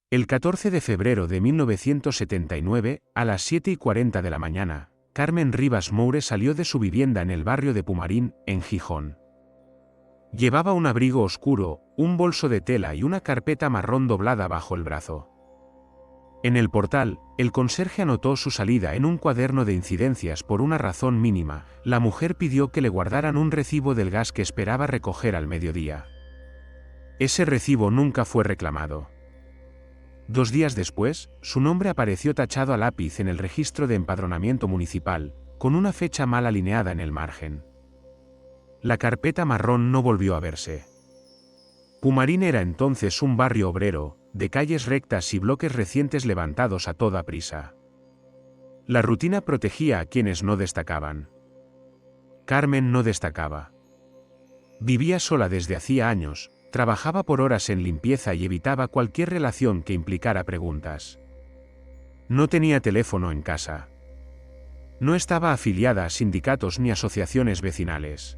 El 14 de febrero de 1979, a las 7:40 de la mañana, Carmen Rivas Moure salió de su vivienda en el barrio de Pumarín, en Gijón. Llevaba un abrigo oscuro, un bolso de tela y una carpeta marrón doblada bajo el brazo. En el portal, el conserje anotó su salida en un cuaderno de incidencias por una razón mínima. La mujer pidió que le guardaran un recibo del gas que esperaba recoger al mediodía. Ese recibo nunca fue reclamado. 2 días después, su nombre apareció tachado a lápiz en el registro de empadronamiento municipal, con una fecha mal alineada en el margen. La carpeta marrón no volvió a verse. Pumarín era entonces un barrio obrero, de calles rectas y bloques recientes levantados a toda prisa. La rutina protegía a quienes no destacaban. Carmen no destacaba. Vivía sola desde hacía años, trabajaba por horas en limpieza y evitaba cualquier relación que implicara preguntas. No tenía teléfono en casa. No estaba afiliada a sindicatos ni asociaciones vecinales.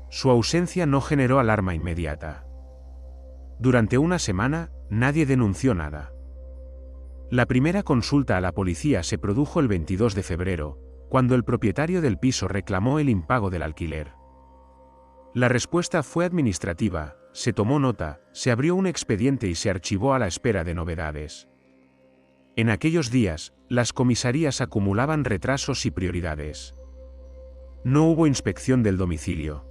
Su ausencia no generó alarma inmediata. Durante una semana, nadie denunció nada. La primera consulta a la policía se produjo el 22 de febrero, cuando el propietario del piso reclamó el impago del alquiler. La respuesta fue administrativa, se tomó nota, se abrió un expediente y se archivó a la espera de novedades. En aquellos días, las comisarías acumulaban retrasos y prioridades. No hubo inspección del domicilio.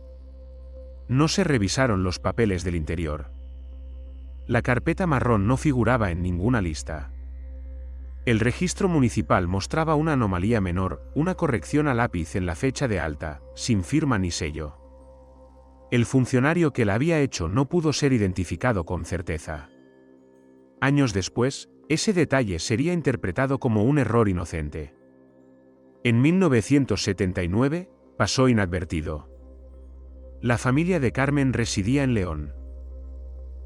No se revisaron los papeles del interior. La carpeta marrón no figuraba en ninguna lista. El registro municipal mostraba una anomalía menor, una corrección a lápiz en la fecha de alta, sin firma ni sello. El funcionario que la había hecho no pudo ser identificado con certeza. Años después, ese detalle sería interpretado como un error inocente. En 1979, pasó inadvertido. La familia de Carmen residía en León.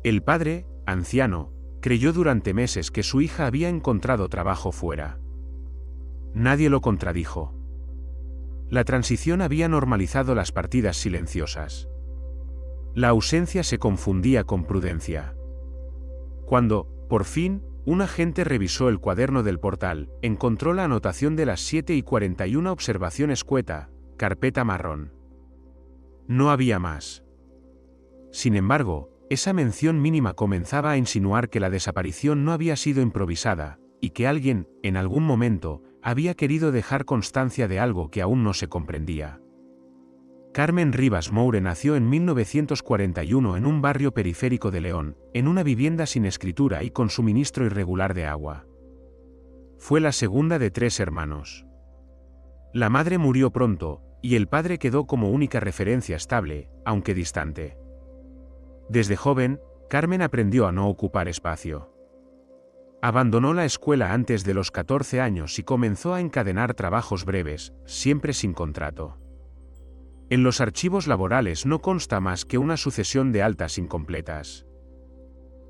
El padre, anciano, creyó durante meses que su hija había encontrado trabajo fuera. Nadie lo contradijo. La transición había normalizado las partidas silenciosas. La ausencia se confundía con prudencia. Cuando, por fin, un agente revisó el cuaderno del portal, encontró la anotación de las 7:41 observación escueta, carpeta marrón. No había más. Sin embargo, esa mención mínima comenzaba a insinuar que la desaparición no había sido improvisada, y que alguien, en algún momento, había querido dejar constancia de algo que aún no se comprendía. Carmen Rivas Moure nació en 1941 en un barrio periférico de León, en una vivienda sin escritura y con suministro irregular de agua. Fue la segunda de 3 hermanos. La madre murió pronto, y el padre quedó como única referencia estable, aunque distante. Desde joven, Carmen aprendió a no ocupar espacio. Abandonó la escuela antes de los 14 años y comenzó a encadenar trabajos breves, siempre sin contrato. En los archivos laborales no consta más que una sucesión de altas incompletas.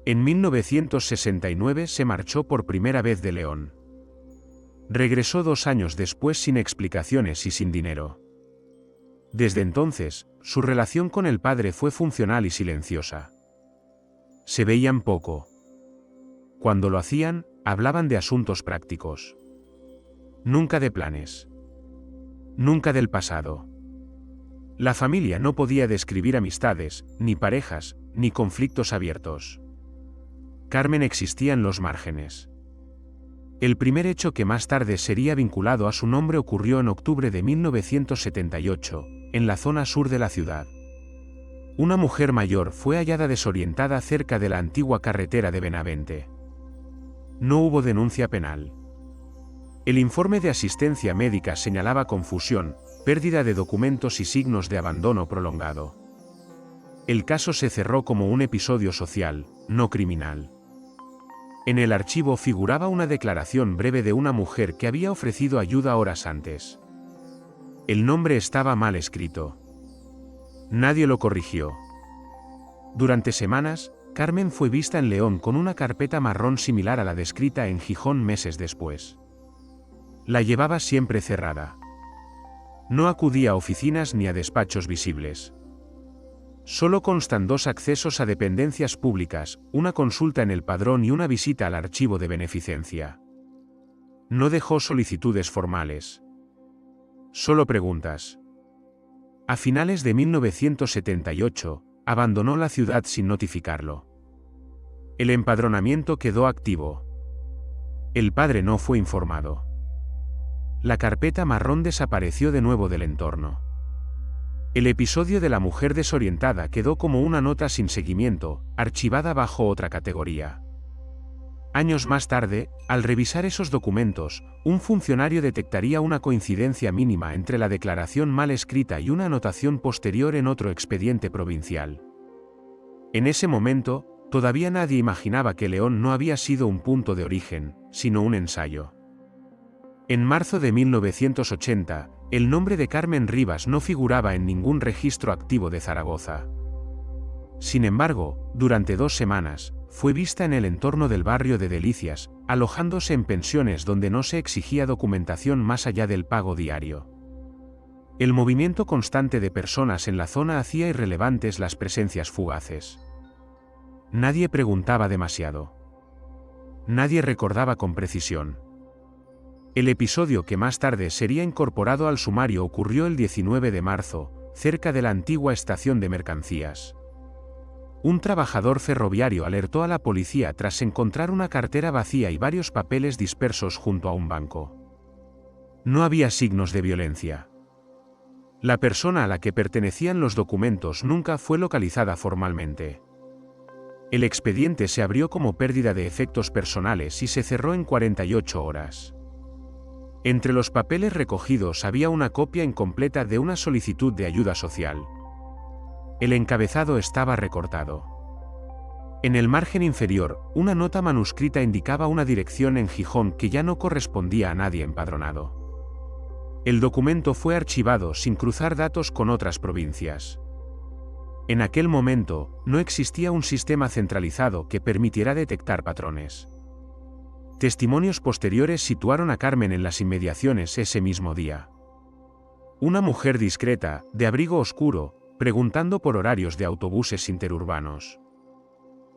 En 1969 se marchó por primera vez de León. Regresó 2 años después sin explicaciones y sin dinero. Desde entonces, su relación con el padre fue funcional y silenciosa. Se veían poco. Cuando lo hacían, hablaban de asuntos prácticos. Nunca de planes. Nunca del pasado. La familia no podía describir amistades, ni parejas, ni conflictos abiertos. Carmen existía en los márgenes. El primer hecho que más tarde sería vinculado a su nombre ocurrió en octubre de 1978, en la zona sur de la ciudad. Una mujer mayor fue hallada desorientada cerca de la antigua carretera de Benavente. No hubo denuncia penal. El informe de asistencia médica señalaba confusión, pérdida de documentos y signos de abandono prolongado. El caso se cerró como un episodio social, no criminal. En el archivo figuraba una declaración breve de una mujer que había ofrecido ayuda horas antes. El nombre estaba mal escrito. Nadie lo corrigió. Durante semanas, Carmen fue vista en León con una carpeta marrón similar a la descrita en Gijón meses después. La llevaba siempre cerrada. No acudía a oficinas ni a despachos visibles. Solo constan 2 accesos a dependencias públicas, una consulta en el padrón y una visita al archivo de beneficencia. No dejó solicitudes formales. Solo preguntas. A finales de 1978, abandonó la ciudad sin notificarlo. El empadronamiento quedó activo. El padre no fue informado. La carpeta marrón desapareció de nuevo del entorno. El episodio de la mujer desorientada quedó como una nota sin seguimiento, archivada bajo otra categoría. Años más tarde, al revisar esos documentos, un funcionario detectaría una coincidencia mínima entre la declaración mal escrita y una anotación posterior en otro expediente provincial. En ese momento, todavía nadie imaginaba que León no había sido un punto de origen, sino un ensayo. En marzo de 1980, el nombre de Carmen Rivas no figuraba en ningún registro activo de Zaragoza. Sin embargo, durante 2 semanas, fue vista en el entorno del barrio de Delicias, alojándose en pensiones donde no se exigía documentación más allá del pago diario. El movimiento constante de personas en la zona hacía irrelevantes las presencias fugaces. Nadie preguntaba demasiado. Nadie recordaba con precisión. El episodio que más tarde sería incorporado al sumario ocurrió el 19 de marzo, cerca de la antigua estación de mercancías. Un trabajador ferroviario alertó a la policía tras encontrar una cartera vacía y varios papeles dispersos junto a un banco. No había signos de violencia. La persona a la que pertenecían los documentos nunca fue localizada formalmente. El expediente se abrió como pérdida de efectos personales y se cerró en 48 horas. Entre los papeles recogidos había una copia incompleta de una solicitud de ayuda social. El encabezado estaba recortado. En el margen inferior, una nota manuscrita indicaba una dirección en Gijón que ya no correspondía a nadie empadronado. El documento fue archivado sin cruzar datos con otras provincias. En aquel momento, no existía un sistema centralizado que permitiera detectar patrones. Testimonios posteriores situaron a Carmen en las inmediaciones ese mismo día. Una mujer discreta, de abrigo oscuro, preguntando por horarios de autobuses interurbanos.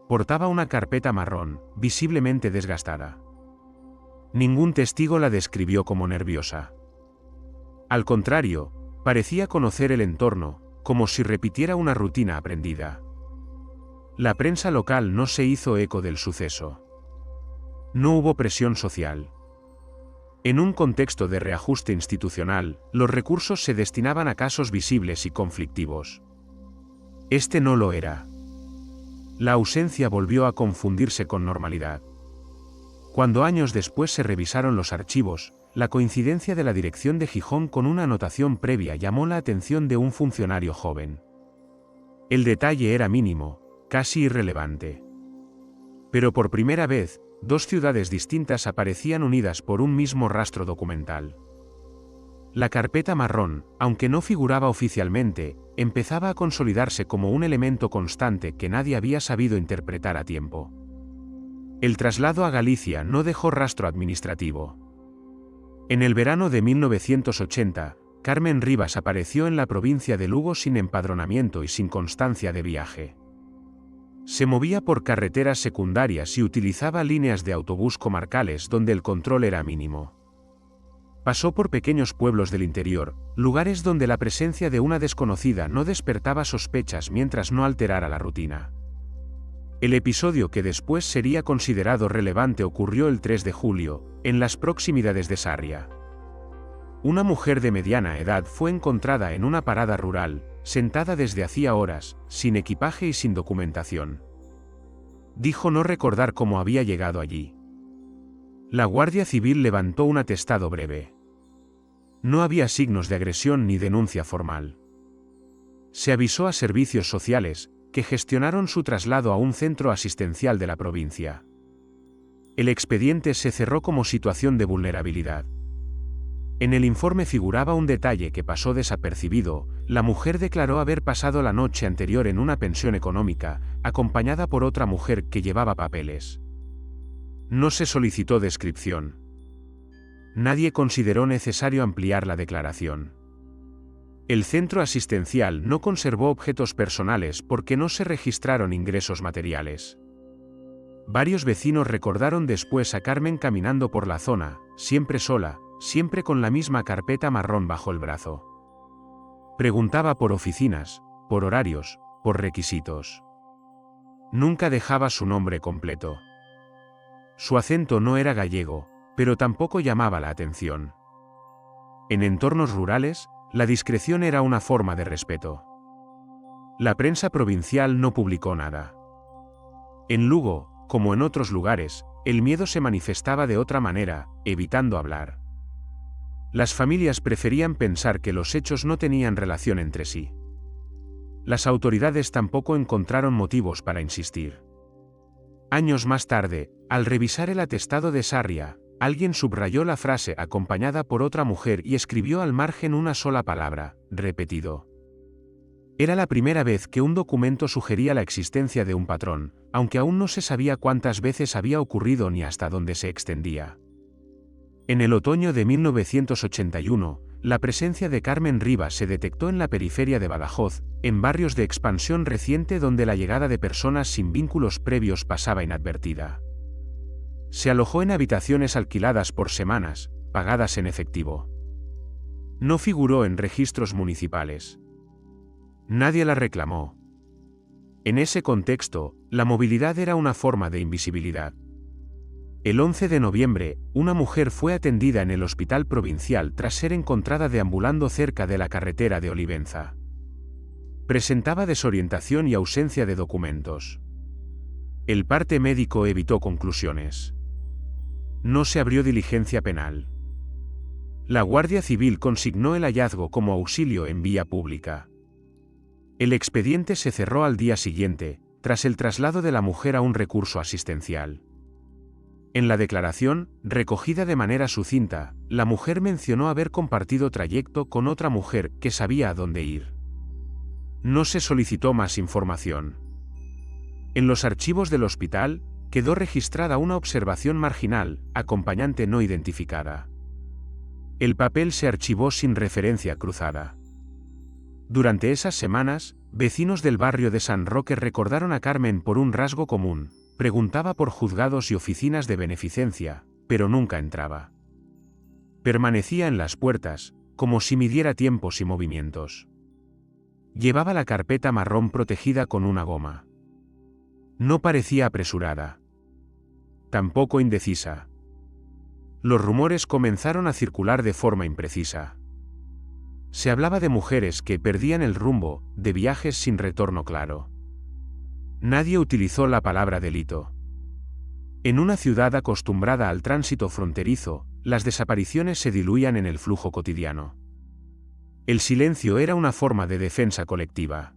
Portaba una carpeta marrón, visiblemente desgastada. Ningún testigo la describió como nerviosa. Al contrario, parecía conocer el entorno, como si repitiera una rutina aprendida. La prensa local no se hizo eco del suceso. No hubo presión social. En un contexto de reajuste institucional, los recursos se destinaban a casos visibles y conflictivos. Este no lo era. La ausencia volvió a confundirse con normalidad. Cuando años después se revisaron los archivos, la coincidencia de la dirección de Gijón con una anotación previa llamó la atención de un funcionario joven. El detalle era mínimo, casi irrelevante. Pero por primera vez, 2 ciudades distintas aparecían unidas por un mismo rastro documental. La carpeta marrón, aunque no figuraba oficialmente, empezaba a consolidarse como un elemento constante que nadie había sabido interpretar a tiempo. El traslado a Galicia no dejó rastro administrativo. En el verano de 1980, Carmen Rivas apareció en la provincia de Lugo sin empadronamiento y sin constancia de viaje. Se movía por carreteras secundarias y utilizaba líneas de autobús comarcales donde el control era mínimo. Pasó por pequeños pueblos del interior, lugares donde la presencia de una desconocida no despertaba sospechas mientras no alterara la rutina. El episodio que después sería considerado relevante ocurrió el 3 de julio, en las proximidades de Sarria. Una mujer de mediana edad fue encontrada en una parada rural, sentada desde hacía horas, sin equipaje y sin documentación. Dijo no recordar cómo había llegado allí. La Guardia Civil levantó un atestado breve. No había signos de agresión ni denuncia formal. Se avisó a servicios sociales, que gestionaron su traslado a un centro asistencial de la provincia. El expediente se cerró como situación de vulnerabilidad. En el informe figuraba un detalle que pasó desapercibido: la mujer declaró haber pasado la noche anterior en una pensión económica, acompañada por otra mujer que llevaba papeles. No se solicitó descripción. Nadie consideró necesario ampliar la declaración. El centro asistencial no conservó objetos personales porque no se registraron ingresos materiales. Varios vecinos recordaron después a Carmen caminando por la zona, siempre sola, siempre con la misma carpeta marrón bajo el brazo. Preguntaba por oficinas, por horarios, por requisitos. Nunca dejaba su nombre completo. Su acento no era gallego, pero tampoco llamaba la atención. En entornos rurales, la discreción era una forma de respeto. La prensa provincial no publicó nada. En Lugo, como en otros lugares, el miedo se manifestaba de otra manera, evitando hablar. Las familias preferían pensar que los hechos no tenían relación entre sí. Las autoridades tampoco encontraron motivos para insistir. Años más tarde, al revisar el atestado de Sarria, alguien subrayó la frase acompañada por otra mujer y escribió al margen una sola palabra, repetido. Era la primera vez que un documento sugería la existencia de un patrón, aunque aún no se sabía cuántas veces había ocurrido ni hasta dónde se extendía. En el otoño de 1981, la presencia de Carmen Rivas se detectó en la periferia de Badajoz, en barrios de expansión reciente donde la llegada de personas sin vínculos previos pasaba inadvertida. Se alojó en habitaciones alquiladas por semanas, pagadas en efectivo. No figuró en registros municipales. Nadie la reclamó. En ese contexto, la movilidad era una forma de invisibilidad. El 11 de noviembre, una mujer fue atendida en el hospital provincial tras ser encontrada deambulando cerca de la carretera de Olivenza. Presentaba desorientación y ausencia de documentos. El parte médico evitó conclusiones. No se abrió diligencia penal. La Guardia Civil consignó el hallazgo como auxilio en vía pública. El expediente se cerró al día siguiente, tras el traslado de la mujer a un recurso asistencial. En la declaración, recogida de manera sucinta, la mujer mencionó haber compartido trayecto con otra mujer que sabía a dónde ir. No se solicitó más información. En los archivos del hospital, quedó registrada una observación marginal, acompañante no identificada. El papel se archivó sin referencia cruzada. Durante esas semanas, vecinos del barrio de San Roque recordaron a Carmen por un rasgo común: preguntaba por juzgados y oficinas de beneficencia, pero nunca entraba. Permanecía en las puertas, como si midiera tiempos y movimientos. Llevaba la carpeta marrón protegida con una goma. No parecía apresurada. Tampoco indecisa. Los rumores comenzaron a circular de forma imprecisa. Se hablaba de mujeres que perdían el rumbo, de viajes sin retorno claro. Nadie utilizó la palabra delito. En una ciudad acostumbrada al tránsito fronterizo, las desapariciones se diluían en el flujo cotidiano. El silencio era una forma de defensa colectiva.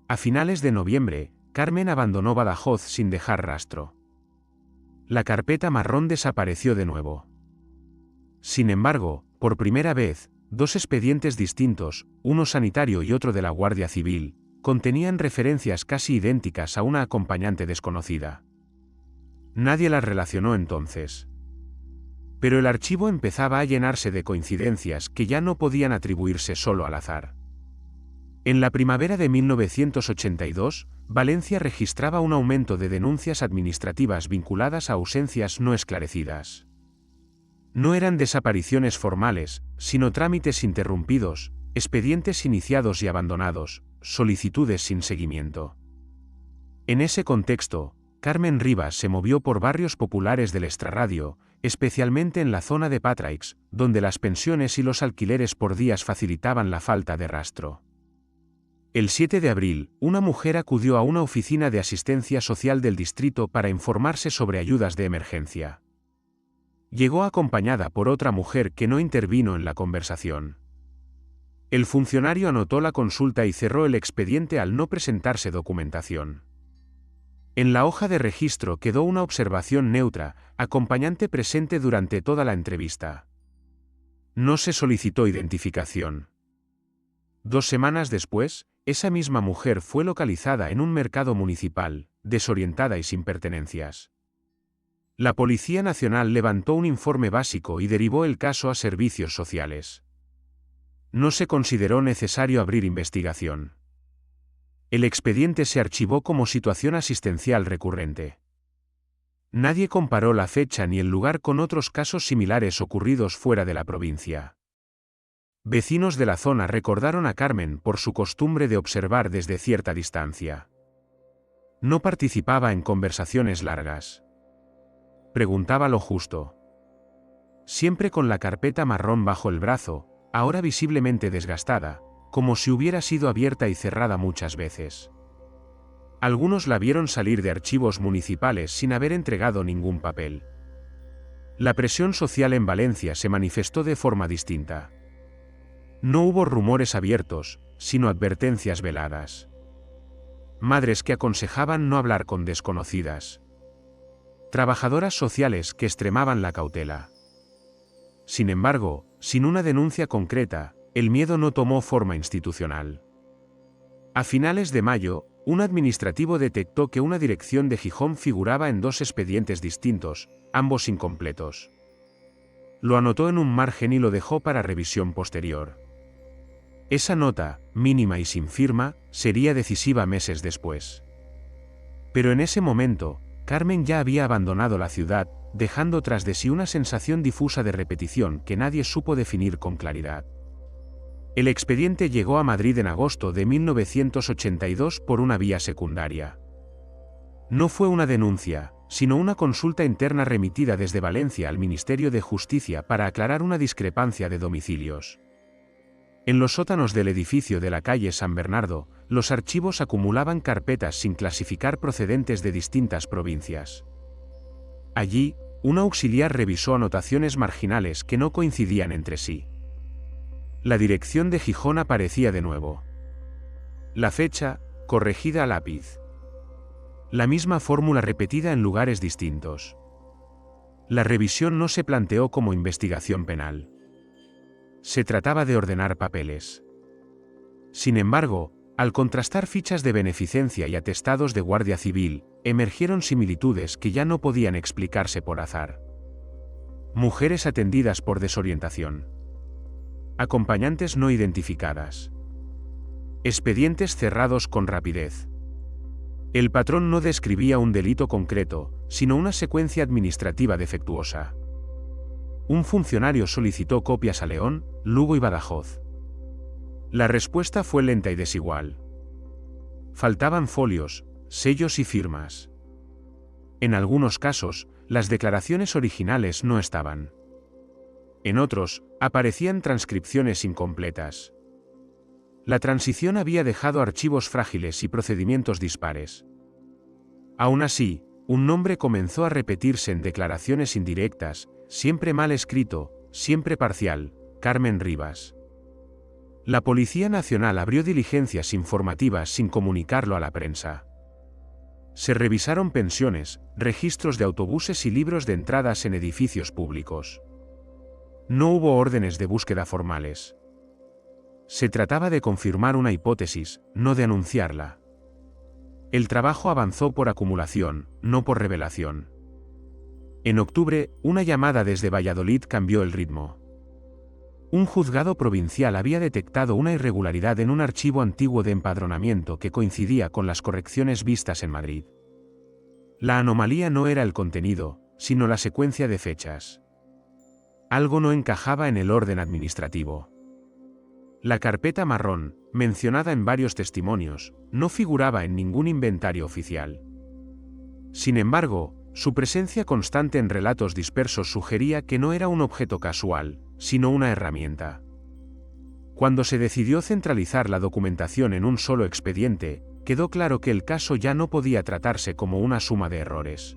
A finales de noviembre, Carmen abandonó Badajoz sin dejar rastro. La carpeta marrón desapareció de nuevo. Sin embargo, por primera vez, dos expedientes distintos, uno sanitario y otro de la Guardia Civil, contenían referencias casi idénticas a una acompañante desconocida. Nadie las relacionó entonces. Pero el archivo empezaba a llenarse de coincidencias que ya no podían atribuirse solo al azar. En la primavera de 1982, Valencia registraba un aumento de denuncias administrativas vinculadas a ausencias no esclarecidas. No eran desapariciones formales, sino trámites interrumpidos, expedientes iniciados y abandonados, solicitudes sin seguimiento. En ese contexto, Carmen Rivas se movió por barrios populares del extrarradio, especialmente en la zona de Patraix, donde las pensiones y los alquileres por días facilitaban la falta de rastro. El 7 de abril, una mujer acudió a una oficina de asistencia social del distrito para informarse sobre ayudas de emergencia. Llegó acompañada por otra mujer que no intervino en la conversación. El funcionario anotó la consulta y cerró el expediente al no presentarse documentación. En la hoja de registro quedó una observación neutra: acompañante presente durante toda la entrevista. No se solicitó identificación. 2 semanas después, esa misma mujer fue localizada en un mercado municipal, desorientada y sin pertenencias. La Policía Nacional levantó un informe básico y derivó el caso a servicios sociales. No se consideró necesario abrir investigación. El expediente se archivó como situación asistencial recurrente. Nadie comparó la fecha ni el lugar con otros casos similares ocurridos fuera de la provincia. Vecinos de la zona recordaron a Carmen por su costumbre de observar desde cierta distancia. No participaba en conversaciones largas. Preguntaba lo justo. Siempre con la carpeta marrón bajo el brazo, ahora visiblemente desgastada, como si hubiera sido abierta y cerrada muchas veces. Algunos la vieron salir de archivos municipales sin haber entregado ningún papel. La presión social en Valencia se manifestó de forma distinta. No hubo rumores abiertos, sino advertencias veladas. Madres que aconsejaban no hablar con desconocidas. Trabajadoras sociales que extremaban la cautela. Sin embargo, sin una denuncia concreta, el miedo no tomó forma institucional. A finales de mayo, un administrativo detectó que una dirección de Gijón figuraba en 2 expedientes distintos, ambos incompletos. Lo anotó en un margen y lo dejó para revisión posterior. Esa nota, mínima y sin firma, sería decisiva meses después. Pero en ese momento, Carmen ya había abandonado la ciudad, dejando tras de sí una sensación difusa de repetición que nadie supo definir con claridad. El expediente llegó a Madrid en agosto de 1982 por una vía secundaria. No fue una denuncia, sino una consulta interna remitida desde Valencia al Ministerio de Justicia para aclarar una discrepancia de domicilios. En los sótanos del edificio de la calle San Bernardo, los archivos acumulaban carpetas sin clasificar procedentes de distintas provincias. Allí, un auxiliar revisó anotaciones marginales que no coincidían entre sí. La dirección de Gijón aparecía de nuevo. La fecha, corregida a lápiz. La misma fórmula repetida en lugares distintos. La revisión no se planteó como investigación penal. Se trataba de ordenar papeles. Sin embargo, al contrastar fichas de beneficencia y atestados de Guardia Civil, emergieron similitudes que ya no podían explicarse por azar. Mujeres atendidas por desorientación. Acompañantes no identificadas. Expedientes cerrados con rapidez. El patrón no describía un delito concreto, sino una secuencia administrativa defectuosa. Un funcionario solicitó copias a León, Lugo y Badajoz. La respuesta fue lenta y desigual. Faltaban folios, sellos y firmas. En algunos casos, las declaraciones originales no estaban. En otros, aparecían transcripciones incompletas. La transición había dejado archivos frágiles y procedimientos dispares. Aún así, un nombre comenzó a repetirse en declaraciones indirectas, siempre mal escrito, siempre parcial: Carmen Rivas. La Policía Nacional abrió diligencias informativas sin comunicarlo a la prensa. Se revisaron pensiones, registros de autobuses y libros de entradas en edificios públicos. No hubo órdenes de búsqueda formales. Se trataba de confirmar una hipótesis, no de anunciarla. El trabajo avanzó por acumulación, no por revelación. En octubre, una llamada desde Valladolid cambió el ritmo. Un juzgado provincial había detectado una irregularidad en un archivo antiguo de empadronamiento que coincidía con las correcciones vistas en Madrid. La anomalía no era el contenido, sino la secuencia de fechas. Algo no encajaba en el orden administrativo. La carpeta marrón, mencionada en varios testimonios, no figuraba en ningún inventario oficial. Sin embargo, su presencia constante en relatos dispersos sugería que no era un objeto casual, sino una herramienta. Cuando se decidió centralizar la documentación en un solo expediente, quedó claro que el caso ya no podía tratarse como una suma de errores.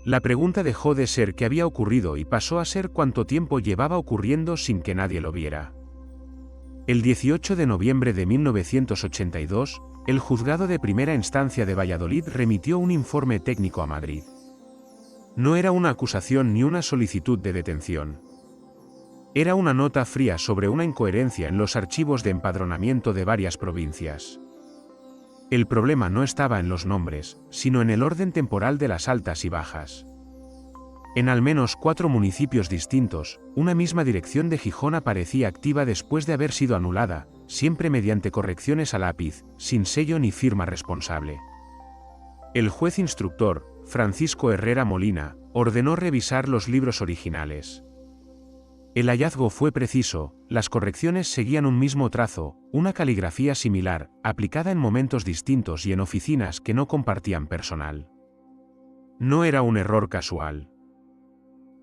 La pregunta dejó de ser qué había ocurrido y pasó a ser cuánto tiempo llevaba ocurriendo sin que nadie lo viera. El 18 de noviembre de 1982, el Juzgado de Primera Instancia de Valladolid remitió un informe técnico a Madrid. No era una acusación ni una solicitud de detención. Era una nota fría sobre una incoherencia en los archivos de empadronamiento de varias provincias. El problema no estaba en los nombres, sino en el orden temporal de las altas y bajas. En al menos 4 municipios distintos, una misma dirección de Gijón aparecía activa después de haber sido anulada, siempre mediante correcciones a lápiz, sin sello ni firma responsable. El juez instructor, Francisco Herrera Molina, ordenó revisar los libros originales. El hallazgo fue preciso, las correcciones seguían un mismo trazo, una caligrafía similar, aplicada en momentos distintos y en oficinas que no compartían personal. No era un error casual.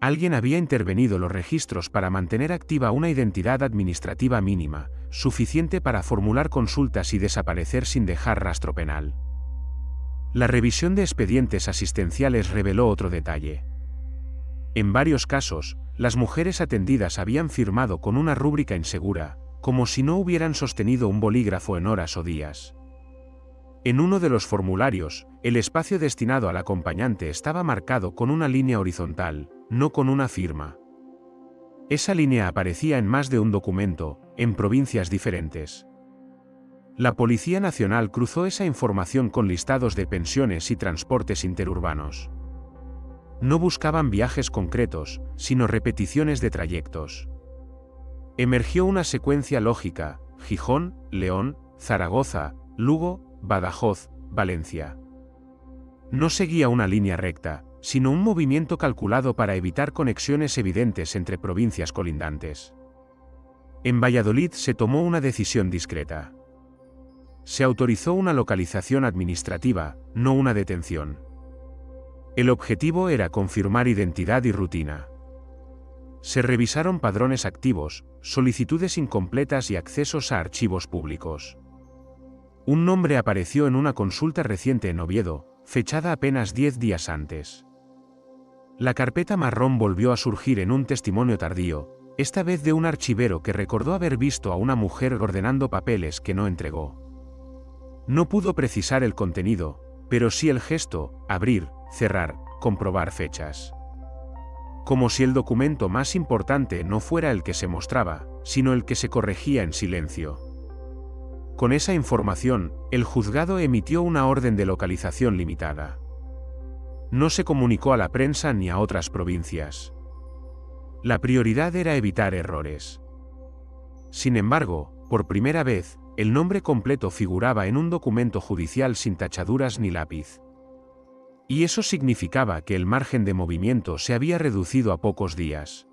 Alguien había intervenido los registros para mantener activa una identidad administrativa mínima, suficiente para formular consultas y desaparecer sin dejar rastro penal. La revisión de expedientes asistenciales reveló otro detalle. En varios casos, las mujeres atendidas habían firmado con una rúbrica insegura, como si no hubieran sostenido un bolígrafo en horas o días. En uno de los formularios, el espacio destinado al acompañante estaba marcado con una línea horizontal, no con una firma. Esa línea aparecía en más de un documento, en provincias diferentes. La Policía Nacional cruzó esa información con listados de pensiones y transportes interurbanos. No buscaban viajes concretos, sino repeticiones de trayectos. Emergió una secuencia lógica: Gijón, León, Zaragoza, Lugo, Badajoz, Valencia. No seguía una línea recta, sino un movimiento calculado para evitar conexiones evidentes entre provincias colindantes. En Valladolid se tomó una decisión discreta. Se autorizó una localización administrativa, no una detención. El objetivo era confirmar identidad y rutina. Se revisaron padrones activos, solicitudes incompletas y accesos a archivos públicos. Un nombre apareció en una consulta reciente en Oviedo, fechada apenas 10 días antes. La carpeta marrón volvió a surgir en un testimonio tardío, esta vez de un archivero que recordó haber visto a una mujer ordenando papeles que no entregó. No pudo precisar el contenido, pero sí el gesto: abrir, cerrar, comprobar fechas. Como si el documento más importante no fuera el que se mostraba, sino el que se corregía en silencio. Con esa información, el juzgado emitió una orden de localización limitada. No se comunicó a la prensa ni a otras provincias. La prioridad era evitar errores. Sin embargo, por primera vez, el nombre completo figuraba en un documento judicial sin tachaduras ni lápiz. Y eso significaba que el margen de movimiento se había reducido a pocos días.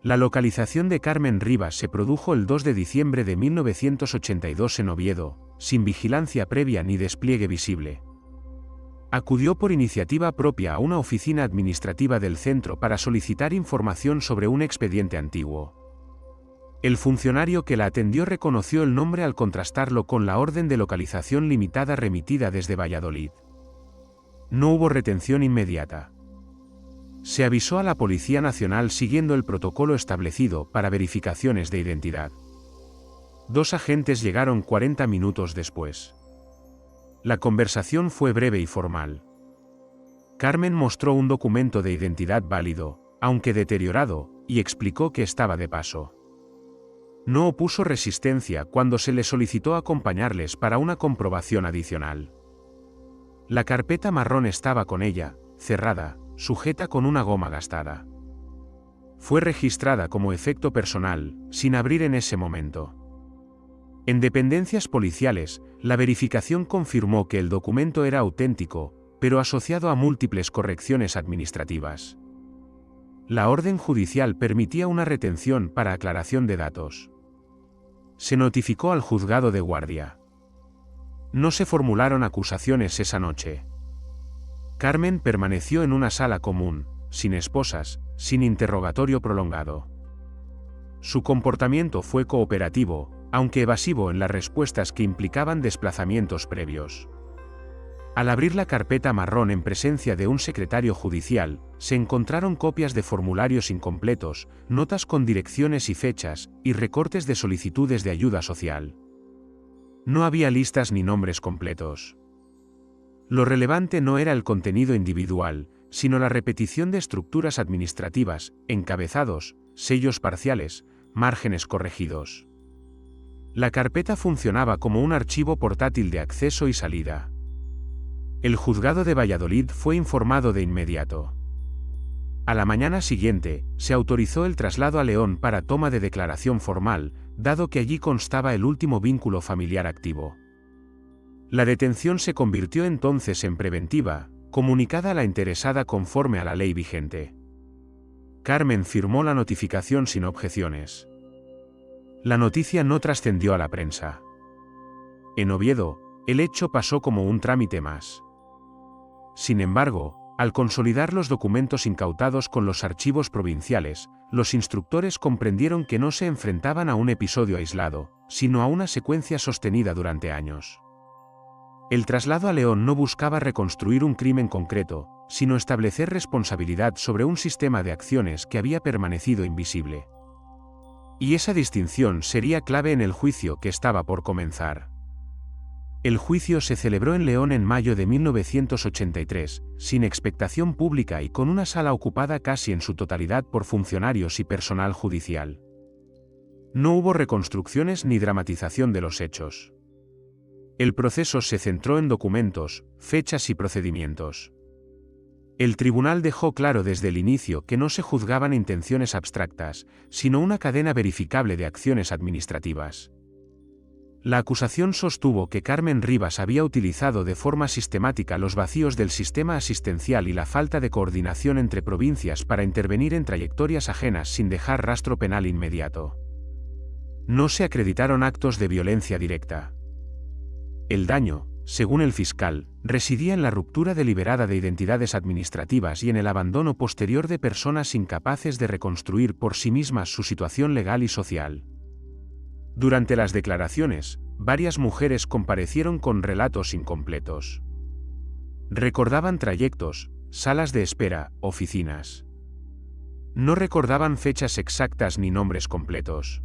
La localización de Carmen Rivas se produjo el 2 de diciembre de 1982 en Oviedo, sin vigilancia previa ni despliegue visible. Acudió por iniciativa propia a una oficina administrativa del centro para solicitar información sobre un expediente antiguo. El funcionario que la atendió reconoció el nombre al contrastarlo con la orden de localización limitada remitida desde Valladolid. No hubo retención inmediata. Se avisó a la Policía Nacional siguiendo el protocolo establecido para verificaciones de identidad. 2 agentes llegaron 40 minutos después. La conversación fue breve y formal. Carmen mostró un documento de identidad válido, aunque deteriorado, y explicó que estaba de paso. No opuso resistencia cuando se le solicitó acompañarles para una comprobación adicional. La carpeta marrón estaba con ella, cerrada, sujeta con una goma gastada. Fue registrada como efecto personal, sin abrir en ese momento. En dependencias policiales, la verificación confirmó que el documento era auténtico, pero asociado a múltiples correcciones administrativas. La orden judicial permitía una retención para aclaración de datos. Se notificó al juzgado de guardia. No se formularon acusaciones esa noche. Carmen permaneció en una sala común, sin esposas, sin interrogatorio prolongado. Su comportamiento fue cooperativo, aunque evasivo en las respuestas que implicaban desplazamientos previos. Al abrir la carpeta marrón en presencia de un secretario judicial, se encontraron copias de formularios incompletos, notas con direcciones y fechas, y recortes de solicitudes de ayuda social. No había listas ni nombres completos. Lo relevante no era el contenido individual, sino la repetición de estructuras administrativas, encabezados, sellos parciales, márgenes corregidos. La carpeta funcionaba como un archivo portátil de acceso y salida. El juzgado de Valladolid fue informado de inmediato. A la mañana siguiente, se autorizó el traslado a León para toma de declaración formal, dado que allí constaba el último vínculo familiar activo. La detención se convirtió entonces en preventiva, comunicada a la interesada conforme a la ley vigente. Carmen firmó la notificación sin objeciones. La noticia no trascendió a la prensa. En Oviedo, el hecho pasó como un trámite más. Sin embargo, al consolidar los documentos incautados con los archivos provinciales, los instructores comprendieron que no se enfrentaban a un episodio aislado, sino a una secuencia sostenida durante años. El traslado a León no buscaba reconstruir un crimen concreto, sino establecer responsabilidad sobre un sistema de acciones que había permanecido invisible. Y esa distinción sería clave en el juicio que estaba por comenzar. El juicio se celebró en León en mayo de 1983, sin expectación pública y con una sala ocupada casi en su totalidad por funcionarios y personal judicial. No hubo reconstrucciones ni dramatización de los hechos. El proceso se centró en documentos, fechas y procedimientos. El tribunal dejó claro desde el inicio que no se juzgaban intenciones abstractas, sino una cadena verificable de acciones administrativas. La acusación sostuvo que Carmen Rivas había utilizado de forma sistemática los vacíos del sistema asistencial y la falta de coordinación entre provincias para intervenir en trayectorias ajenas sin dejar rastro penal inmediato. No se acreditaron actos de violencia directa. El daño, según el fiscal, residía en la ruptura deliberada de identidades administrativas y en el abandono posterior de personas incapaces de reconstruir por sí mismas su situación legal y social. Durante las declaraciones, varias mujeres comparecieron con relatos incompletos. Recordaban trayectos, salas de espera, oficinas. No recordaban fechas exactas ni nombres completos.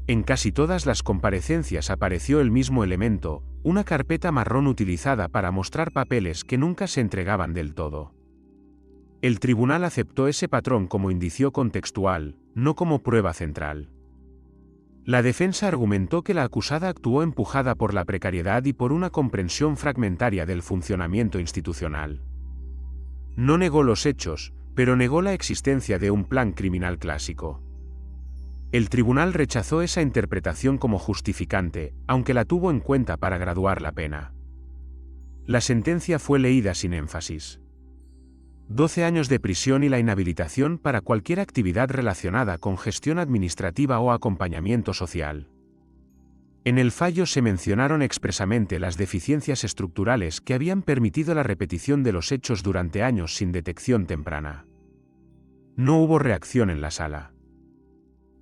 En casi todas las comparecencias apareció el mismo elemento, una carpeta marrón utilizada para mostrar papeles que nunca se entregaban del todo. El tribunal aceptó ese patrón como indicio contextual, no como prueba central. La defensa argumentó que la acusada actuó empujada por la precariedad y por una comprensión fragmentaria del funcionamiento institucional. No negó los hechos, pero negó la existencia de un plan criminal clásico. El tribunal rechazó esa interpretación como justificante, aunque la tuvo en cuenta para graduar la pena. La sentencia fue leída sin énfasis. 12 años de prisión y la inhabilitación para cualquier actividad relacionada con gestión administrativa o acompañamiento social. En el fallo se mencionaron expresamente las deficiencias estructurales que habían permitido la repetición de los hechos durante años sin detección temprana. No hubo reacción en la sala.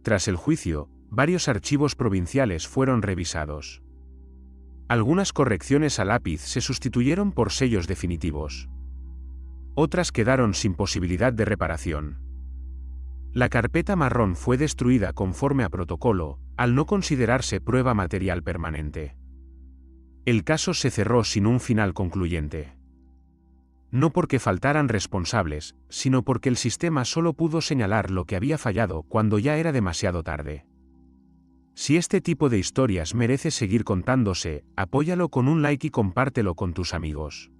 Tras el juicio, varios archivos provinciales fueron revisados. Algunas correcciones a lápiz se sustituyeron por sellos definitivos. Otras quedaron sin posibilidad de reparación. La carpeta marrón fue destruida conforme a protocolo, al no considerarse prueba material permanente. El caso se cerró sin un final concluyente. No porque faltaran responsables, sino porque el sistema solo pudo señalar lo que había fallado cuando ya era demasiado tarde. Si este tipo de historias merece seguir contándose, apóyalo con un like y compártelo con tus amigos.